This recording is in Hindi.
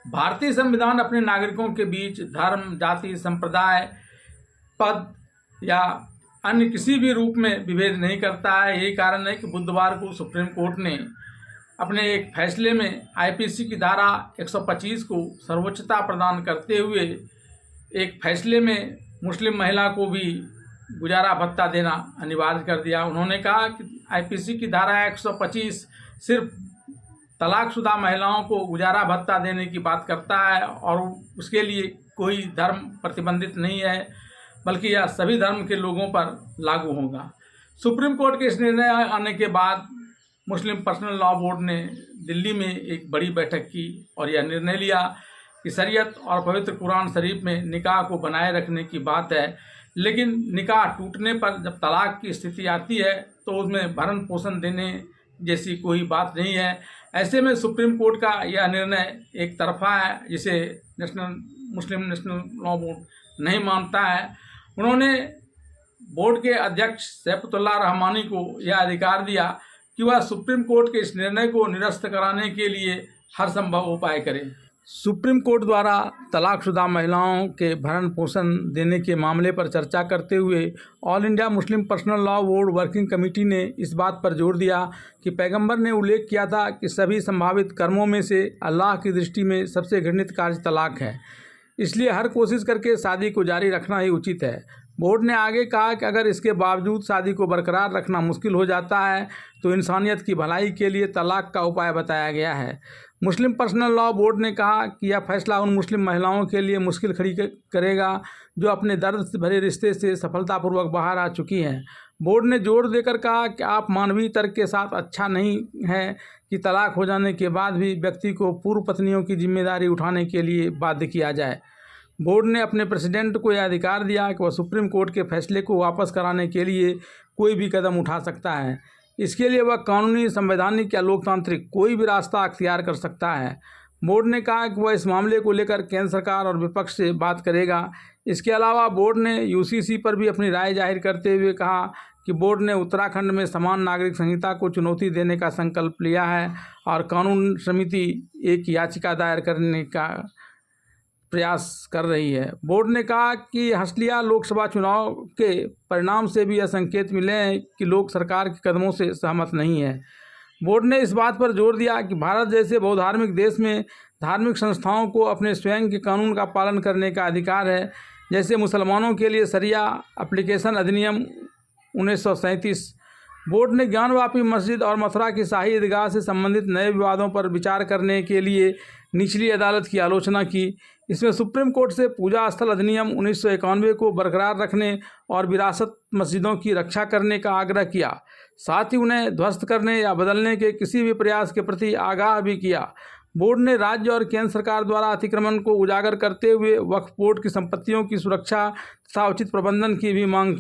भारतीय संविधान अपने नागरिकों के बीच धर्म, जाति, संप्रदाय, पद या अन्य किसी भी रूप में विभेद नहीं करता है। यही कारण है कि बुधवार को सुप्रीम कोर्ट ने अपने एक फैसले में आईपीसी की धारा 125 को सर्वोच्चता प्रदान करते हुए एक फैसले में मुस्लिम महिला को भी गुजारा भत्ता देना अनिवार्य कर दिया। उन्होंने कहा कि आईपीसी की धारा 125 सिर्फ तलाकशुदा महिलाओं को गुजारा भत्ता देने की बात करता है और उसके लिए कोई धर्म प्रतिबंधित नहीं है, बल्कि यह सभी धर्म के लोगों पर लागू होगा। सुप्रीम कोर्ट के इस निर्णय आने के बाद मुस्लिम पर्सनल लॉ बोर्ड ने दिल्ली में एक बड़ी बैठक की और यह निर्णय लिया कि शरीयत और पवित्र कुरान शरीफ में निकाह को बनाए रखने की बात है, लेकिन निकाह टूटने पर जब तलाक की स्थिति आती है तो उसमें भरण पोषण देने जैसी कोई बात नहीं है। ऐसे में सुप्रीम कोर्ट का यह निर्णय एक तरफा है, जिसे मुस्लिम नेशनल लॉ बोर्ड नहीं मानता है। उन्होंने बोर्ड के अध्यक्ष सैफुल्लाह रहमानी को यह अधिकार दिया कि वह सुप्रीम कोर्ट के इस निर्णय को निरस्त कराने के लिए हर संभव उपाय करें। सुप्रीम कोर्ट द्वारा तलाकशुदा महिलाओं के भरण पोषण देने के मामले पर चर्चा करते हुए all India Muslim personal law board working committee ने इस बात पर जोर दिया कि पैगंबर ने उल्लेख किया था कि सभी संभावित कर्मों में से अल्लाह की दृष्टि में सबसे घृणित कार्य तलाक है, इसलिए हर कोशिश करके शादी को जारी रखना ही उचित है। बोर्ड ने आगे कहा कि अगर इसके बावजूद शादी को बरकरार रखना मुश्किल हो जाता है तो इंसानियत की भलाई के लिए तलाक का उपाय बताया गया है। मुस्लिम पर्सनल लॉ बोर्ड ने कहा कि यह फैसला उन मुस्लिम महिलाओं के लिए मुश्किल खड़ी करेगा जो अपने दर्द भरे रिश्ते से सफलतापूर्वक बाहर आ चुकी हैं। बोर्ड ने जोर देकर कहा कि आप मानवीय तर्क के साथ अच्छा नहीं है कि तलाक हो जाने के बाद भी व्यक्ति को पूर्व पत्नियों की जिम्मेदारी उठाने के लिए बाध्य किया जाए। बोर्ड ने अपने प्रेसिडेंट को यह अधिकार दिया कि वह सुप्रीम कोर्ट के फैसले को वापस कराने के लिए कोई भी कदम उठा सकता है। इसके लिए वह कानूनी, संवैधानिक या लोकतांत्रिक कोई भी रास्ता अख्तियार कर सकता है। बोर्ड ने कहा कि वह इस मामले को लेकर केंद्र सरकार और विपक्ष से बात करेगा। इसके अलावा बोर्ड ने यूसीसी पर भी अपनी राय जाहिर करते हुए कहा कि बोर्ड ने उत्तराखंड में समान नागरिक संहिता को चुनौती देने का संकल्प लिया है और कानून समिति एक याचिका दायर करने का प्रयास कर रही है। बोर्ड ने कहा कि हालिया लोकसभा चुनाव के परिणाम से भी यह संकेत मिले हैं कि लोग सरकार के कदमों से सहमत नहीं है। बोर्ड ने इस बात पर जोर दिया कि भारत जैसे बहुधार्मिक देश में धार्मिक संस्थाओं को अपने स्वयं के कानून का पालन करने का अधिकार है। जैसे मुसलमानों के लिए शरिया एप्लीकेशन अधिनियम 1937। बोर्ड ने ज्ञानवापी मस्जिद और मथुरा की शाही ईदगाह से संबंधित नए विवादों पर विचार करने के लिए निचली अदालत की आलोचना की। इसमें सुप्रीम कोर्ट से पूजा स्थल अधिनियम 1991 को बरकरार रखने और विरासत मस्जिदों की रक्षा करने का आग्रह किया। साथ ही उन्हें ध्वस्त करने या बदलने के किसी भी प्रयास के प्रति आगाह भी किया। बोर्ड ने राज्य और केंद्र सरकार द्वारा अतिक्रमण को उजागर करते हुए वक्फ बोर्ड की संपत्तियों की सुरक्षा तथा उचित प्रबंधन की भी मांग की।